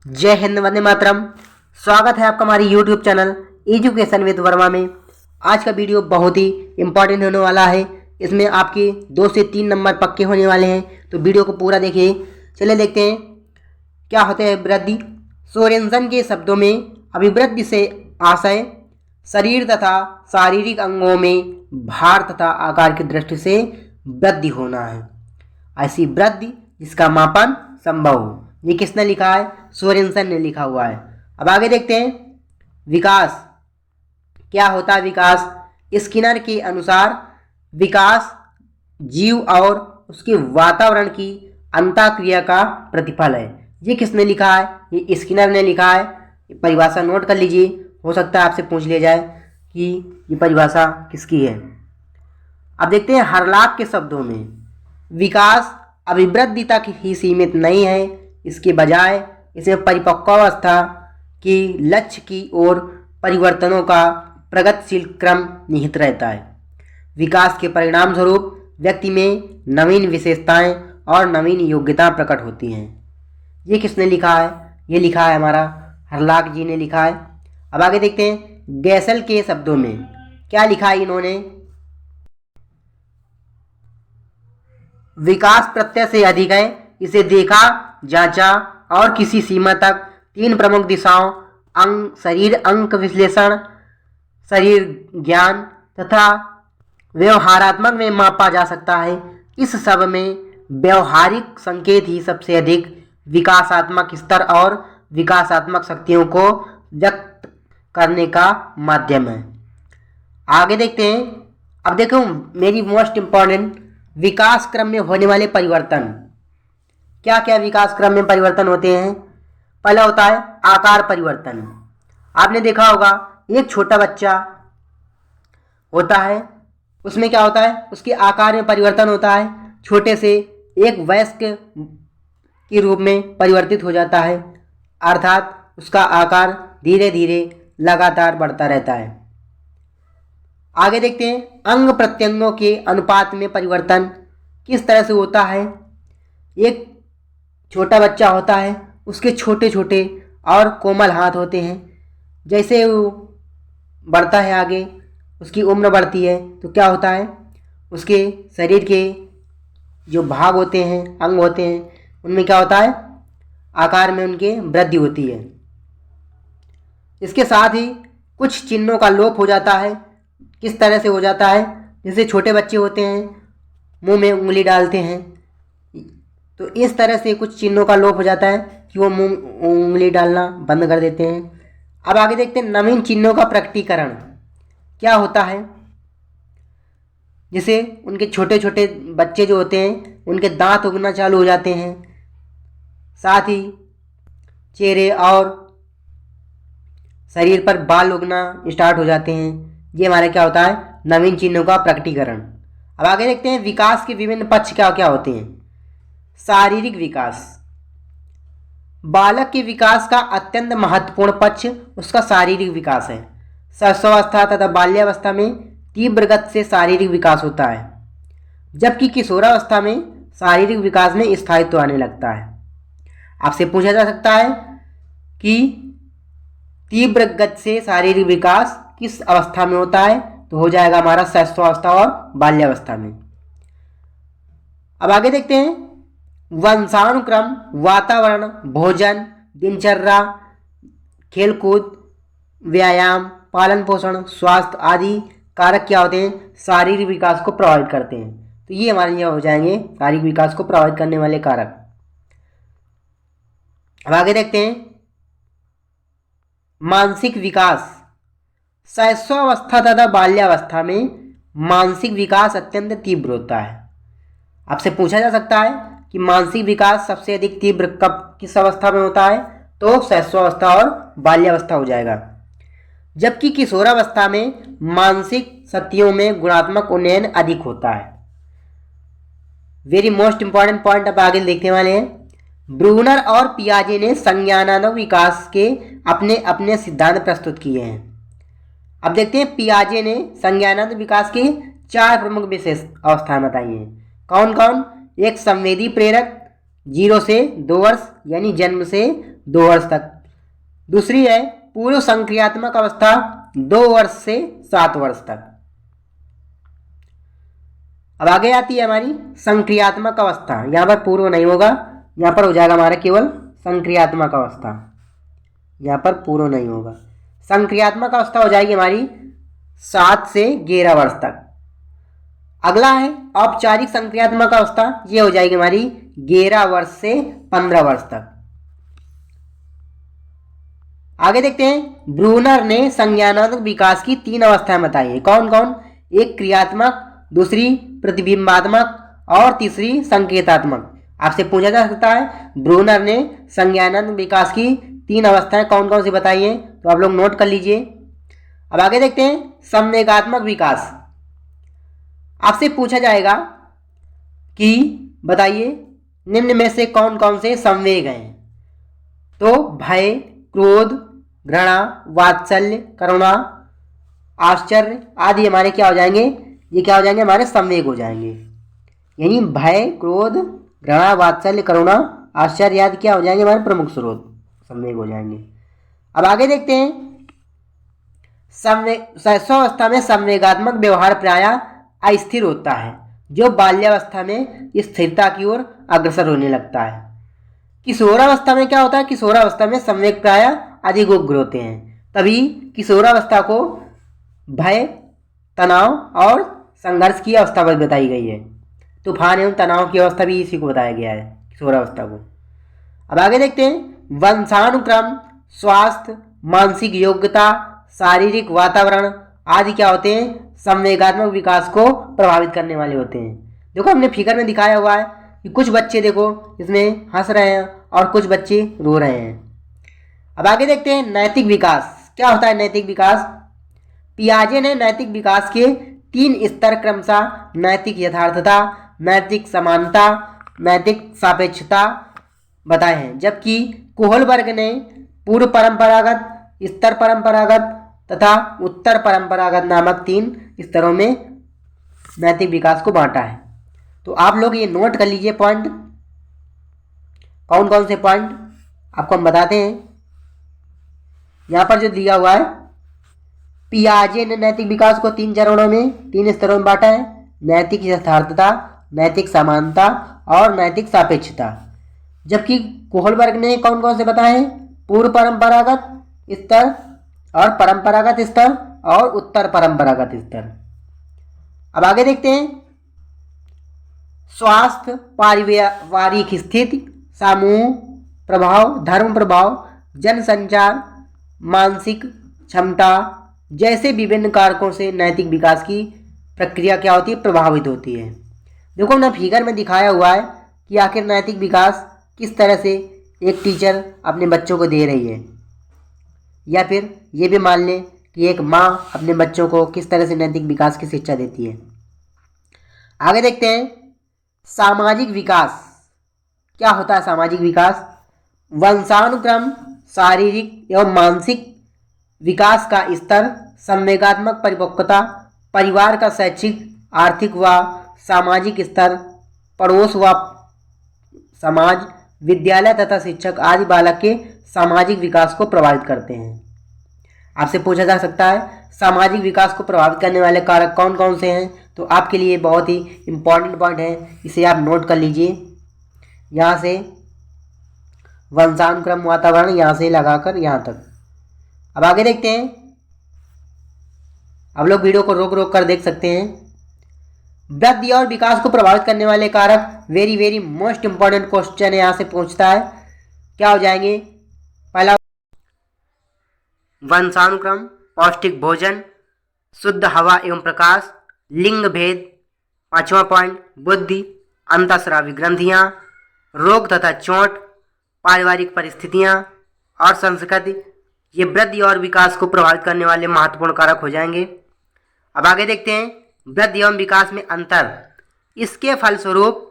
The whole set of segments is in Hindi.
जय हिंद, वंदे मातरम। स्वागत है आपका हमारे YouTube channel education with Verma में। आज का वीडियो बहुत ही इम्पोर्टेंट होने वाला है। इसमें आपके 2 से 3 नंबर पक्के होने वाले हैं, तो वीडियो को पूरा देखिए। चलिए देखते हैं क्या होते हैं वृद्धि। सोरेनसन के शब्दों में अभिवृद्धि से आशय शरीर तथा शारीरिक अंगों में भार तथा आकार की दृष्टि से वृद्धि होना है। ऐसी वृद्धि जिसका मापन संभव हो। ये किसने लिखा है? सोरेनसन ने लिखा हुआ है। अब आगे देखते हैं विकास क्या होता है। विकास स्किनर के अनुसार विकास जीव और उसके वातावरण की अंतःक्रिया का प्रतिफल है। ये किसने लिखा है? ये स्किनर ने लिखा है। परिभाषा नोट कर लीजिए, हो सकता है आपसे पूछ लिया जाए कि ये परिभाषा किसकी है। अब देखते हैं हरलाख के शब्दों में विकास अभिवृद्धि तक ही सीमित नहीं है, इसके बजाय इसमें परिपक्वावस्था की लक्ष्य की ओर परिवर्तनों का प्रगतिशील क्रम निहित रहता है। विकास के परिणाम स्वरूप व्यक्ति में नवीन विशेषताएं और नवीन योग्यताएं प्रकट होती हैं। ये किसने लिखा है? ये लिखा है हमारा हरलाख जी ने लिखा है। अब आगे देखते हैं गैसल के शब्दों में क्या लिखा है इन्होंने। विकास प्रत्यय से अधिक है, इसे देखा, जांचा और किसी सीमा तक 3 प्रमुख दिशाओं शरीर अंक विश्लेषण, शरीर ज्ञान तथा व्यवहारात्मक में मापा जा सकता है। इस सब में व्यवहारिक संकेत ही सबसे अधिक विकासात्मक स्तर और विकासात्मक शक्तियों को व्यक्त करने का माध्यम है। आगे देखते हैं। अब देखो मेरी मोस्ट इम्पॉर्टेंट विकास क्रम में होने वाले परिवर्तन। क्या क्या विकास क्रम में परिवर्तन होते हैं? पहला होता है आकार परिवर्तन। आपने देखा होगा एक छोटा बच्चा होता है, उसमें क्या होता है? उसके आकार में परिवर्तन होता है। छोटे से एक वयस्क के रूप में परिवर्तित हो जाता है, अर्थात उसका आकार धीरे धीरे लगातार बढ़ता रहता है। आगे देखते हैं अंग प्रत्यंगों के अनुपात में परिवर्तन किस तरह से होता है। एक छोटा बच्चा होता है, उसके छोटे छोटे और कोमल हाथ होते हैं। जैसे वो बढ़ता है आगे, उसकी उम्र बढ़ती है, तो क्या होता है? उसके शरीर के जो भाग होते हैं, अंग होते हैं, उनमें क्या होता है? आकार में उनके वृद्धि होती है। इसके साथ ही कुछ चिन्हों का लोप हो जाता है। किस तरह से हो जाता है? जैसे छोटे बच्चे होते हैं, मुंह में उंगली डालते हैं, तो इस तरह से कुछ चिन्हों का लोप हो जाता है कि वो मुंह उंगली डालना बंद कर देते हैं। अब आगे देखते हैं नवीन चिन्हों का प्रकटीकरण क्या होता है। जैसे उनके छोटे छोटे बच्चे जो होते हैं, उनके दांत उगना चालू हो जाते हैं, साथ ही चेहरे और शरीर पर बाल उगना स्टार्ट हो जाते हैं। ये हमारा क्या होता है? नवीन चिन्हों का प्रकटीकरण। अब आगे देखते हैं विकास के विभिन्न पक्ष क्या क्या होते हैं। शारीरिक विकास, बालक के विकास का अत्यंत महत्वपूर्ण पक्ष उसका शारीरिक विकास है। शैशवावस्था तथा बाल्यावस्था में तीव्र गति से शारीरिक विकास होता है, जबकि किशोरावस्था में शारीरिक विकास में स्थायित्व आने लगता है। आपसे पूछा जा सकता है कि तीव्र गति से शारीरिक विकास किस अवस्था में होता है, तो हो जाएगा हमारा शैशवावस्था और बाल्यावस्था में। अब आगे देखते हैं वंशानुक्रम, वातावरण, भोजन, दिनचर्या, खेलकूद, व्यायाम, पालन पोषण, स्वास्थ्य आदि कारक क्या होते हैं? शारीरिक विकास को प्रभावित करते हैं। तो ये हमारे यहाँ हो जाएंगे शारीरिक विकास को प्रभावित करने वाले कारक। अब आगे देखते हैं मानसिक विकास। शैशवावस्था तथा बाल्यावस्था में मानसिक विकास अत्यंत तीव्र होता है। आपसे पूछा जा सकता है कि मानसिक विकास सबसे अधिक तीव्र कब किस अवस्था में होता है, तो शैशवावस्था और बाल्यावस्था हो जाएगा। जबकि किशोरावस्था में मानसिक शक्तियों में गुणात्मक उन्नयन अधिक होता है। वेरी मोस्ट इंपॉर्टेंट पॉइंट अब आगे देखने वाले हैं। ब्रूनर और पियाजे ने संज्ञानात्मक विकास के अपने अपने सिद्धांत प्रस्तुत किए हैं। अब देखते हैं पियाजे ने संज्ञानात्मक विकास की 4 प्रमुख विशेष अवस्थाएं बताई हैं। कौन कौन? एक संवेदी प्रेरक 0 से 2 वर्ष यानी जन्म से 2 वर्ष तक। दूसरी है पूर्व संक्रियात्मक अवस्था 2 वर्ष से 7 वर्ष तक। अब आगे आती है हमारी संक्रियात्मक अवस्था। यहाँ पर पूर्व नहीं होगा, यहाँ पर हो जाएगा हमारा केवल संक्रियात्मक अवस्था, यहाँ पर पूर्व नहीं होगा। संक्रियात्मक अवस्था हो जाएगी हमारी 7 से 11 वर्ष तक। अगला है औपचारिक संक्रियात्मक अवस्था, ये हो जाएगी हमारी 11 वर्ष से 15 वर्ष तक। आगे देखते हैं, ब्रूनर ने संज्ञानात्मक विकास की 3 अवस्थाएं बताई है। कौन कौन? एक क्रियात्मक, दूसरी प्रतिबिंबात्मक और तीसरी संकेतात्मक। आपसे पूछा जा सकता है ब्रूनर ने संज्ञानात्मक विकास की 3 अवस्थाएं कौन कौन सी बताई हैं, तो आप लोग नोट कर लीजिए। अब आगे देखते हैं संवेगात्मक विकास। आपसे पूछा जाएगा कि बताइए निम्न में से कौन कौन से संवेग हैं, तो भय, क्रोध, घृणा, वात्सल्य, करुणा, आश्चर्य आदि हमारे क्या हो जाएंगे? ये क्या हो जाएंगे? हमारे संवेग हो जाएंगे। यानी भय, क्रोध, घृणा, वात्सल्य, करुणा, आश्चर्य आदि क्या हो जाएंगे? हमारे प्रमुख स्रोत संवेग हो जाएंगे। अब आगे देखते हैं, शैशवावस्था में संवेगात्मक व्यवहार प्रायः अस्थिर होता है, जो बाल्यावस्था में स्थिरता की ओर अग्रसर होने लगता है। किशोरावस्था में क्या होता है? किशोरावस्था में संवेग प्रायः अधिक उग्र होते हैं, तभी किशोरावस्था को भय, तनाव और संघर्ष की अवस्था पर बताई गई है। तूफान एवं तनाव की अवस्था भी इसी को बताया गया है, किशोरावस्था को। अब आगे देखते हैं, वंशानुक्रम, स्वास्थ्य, मानसिक योग्यता, शारीरिक वातावरण आदि क्या होते हैं? संवेगात्मक विकास को प्रभावित करने वाले होते हैं। देखो हमने फिगर में दिखाया हुआ है कि कुछ बच्चे देखो इसमें हंस रहे हैं और कुछ बच्चे रो रहे हैं। अब आगे देखते हैं नैतिक विकास। क्या होता है नैतिक विकास? पियाजे ने नैतिक विकास के 3 स्तर क्रमशः नैतिक यथार्थता, नैतिक समानता, नैतिक सापेक्षता बताए हैं, जबकि कोहलबर्ग ने पूर्व परंपरागत, स्तर परंपरागत तथा उत्तर परंपरागत नामक 3 स्तरों में नैतिक विकास को बांटा है। तो आप लोग ये नोट कर लीजिए पॉइंट, कौन कौन से पॉइंट आपको हम बताते हैं। यहाँ पर जो दिया हुआ है, पियाजे ने नैतिक विकास को 3 चरणों में, 3 स्तरों में बांटा है, नैतिक यथार्थता, नैतिक समानता और नैतिक सापेक्षता। जबकि कोहलबर्ग ने कौन कौन से बताए हैं? पूर्व परंपरागत स्तर और परंपरागत स्तर और उत्तर परंपरागत स्तर। अब आगे देखते हैं, स्वास्थ्य, पारिवारिक स्थिति, समूह प्रभाव, धर्म प्रभाव, जनसंचार, मानसिक क्षमता जैसे विभिन्न कारकों से नैतिक विकास की प्रक्रिया क्या होती है? प्रभावित होती है। देखो हमने फिगर में दिखाया हुआ है कि आखिर नैतिक विकास किस तरह से एक टीचर अपने बच्चों को दे रही है, या फिर ये भी मान लें कि एक माँ अपने बच्चों को किस तरह से नैतिक विकास की शिक्षा देती है। आगे देखते हैं सामाजिक विकास। क्या होता है सामाजिक विकास? वंशानुक्रम, शारीरिक एवं मानसिक विकास का स्तर, संवेगात्मक परिपक्वता, परिवार का शैक्षिक, आर्थिक व सामाजिक स्तर, पड़ोस व समाज, विद्यालय तथा शिक्षक आदि बालक के सामाजिक विकास को प्रभावित करते हैं। आपसे पूछा जा सकता है सामाजिक विकास को प्रभावित करने वाले कारक कौन कौन से हैं, तो आपके लिए बहुत ही इम्पॉर्टेंट पॉइंट है, इसे आप नोट कर लीजिए। यहाँ से वंशानुक्रम, वातावरण, यहाँ से लगाकर यहाँ तक। अब आगे देखते हैं, आप लोग वीडियो को रोक रोक कर देख सकते हैं। वृद्धि और विकास को प्रभावित करने वाले कारक, very very most important question यहाँ से पूछता है, क्या हो जाएंगे? पहला वंशानुक्रम, पौष्टिक भोजन, शुद्ध हवा एवं प्रकाश, लिंग भेद। 5वां पॉइंट बुद्धि, अंतःस्रावी ग्रंथियाँ, रोग तथा चोट, पारिवारिक परिस्थितियाँ और संस्कृति, ये वृद्धि और विकास को प्रभावित करने वाले महत्वपूर्ण कारक हो जाएंगे। अब आगे देखते हैं वृद्धि एवं विकास में अंतर। इसके फलस्वरूप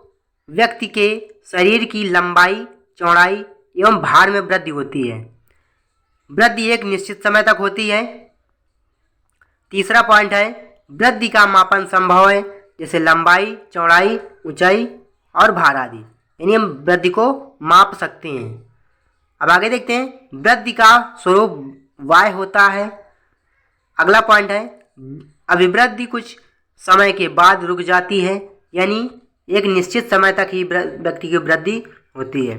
व्यक्ति के शरीर की लंबाई, चौड़ाई एवं भार में वृद्धि होती है। वृद्धि एक निश्चित समय तक होती है। तीसरा पॉइंट है वृद्धि का मापन संभव है, जैसे लंबाई, चौड़ाई, ऊंचाई और भार आदि, यानी हम वृद्धि को माप सकते हैं। अब आगे देखते हैं, वृद्धि का स्वरूप y होता है। अगला पॉइंट है, अभिवृद्धि कुछ समय के बाद रुक जाती है, यानी एक निश्चित समय तक ही व्यक्ति की वृद्धि होती है।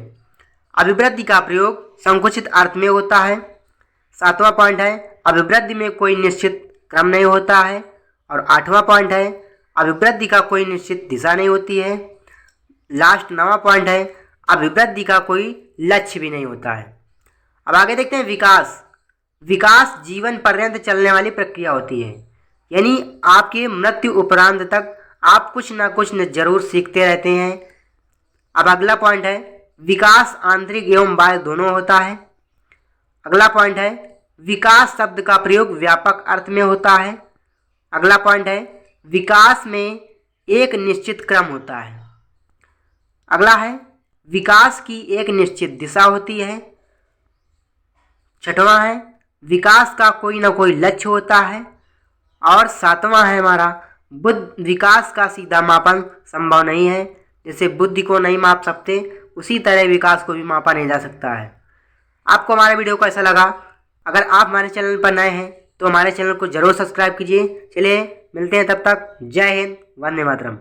अभिवृद्धि का प्रयोग संकुचित अर्थ में होता है। 7वां पॉइंट है, अभिवृद्धि में कोई निश्चित क्रम नहीं होता है। और 8वां पॉइंट है, अभिवृद्धि का कोई निश्चित दिशा नहीं होती है। लास्ट 9वां पॉइंट है, अभिवृद्धि का कोई लक्ष्य भी नहीं होता है। अब आगे देखते हैं, विकास। विकास जीवन पर्यंत चलने वाली प्रक्रिया होती है, यानी आपके मृत्यु उपरांत तक आप कुछ ना कुछ जरूर सीखते रहते हैं। अब अगला पॉइंट है, विकास आंतरिक एवं बाह्य दोनों होता है। अगला पॉइंट है, विकास शब्द का प्रयोग व्यापक अर्थ में होता है। अगला पॉइंट है, विकास में एक निश्चित क्रम होता है। अगला है, विकास की एक निश्चित दिशा होती है। 6वां है, विकास का कोई ना कोई लक्ष्य होता है। और 7वां है हमारा, बुद्धि विकास का सीधा मापन संभव नहीं है। जैसे बुद्धि को नहीं माप सकते, उसी तरह विकास को भी मापा नहीं जा सकता है। आपको हमारा वीडियो कैसा लगा? अगर आप हमारे चैनल पर नए हैं तो हमारे चैनल को जरूर सब्सक्राइब कीजिए। चलिए मिलते हैं, तब तक जय हिंद, वंदे मातरम।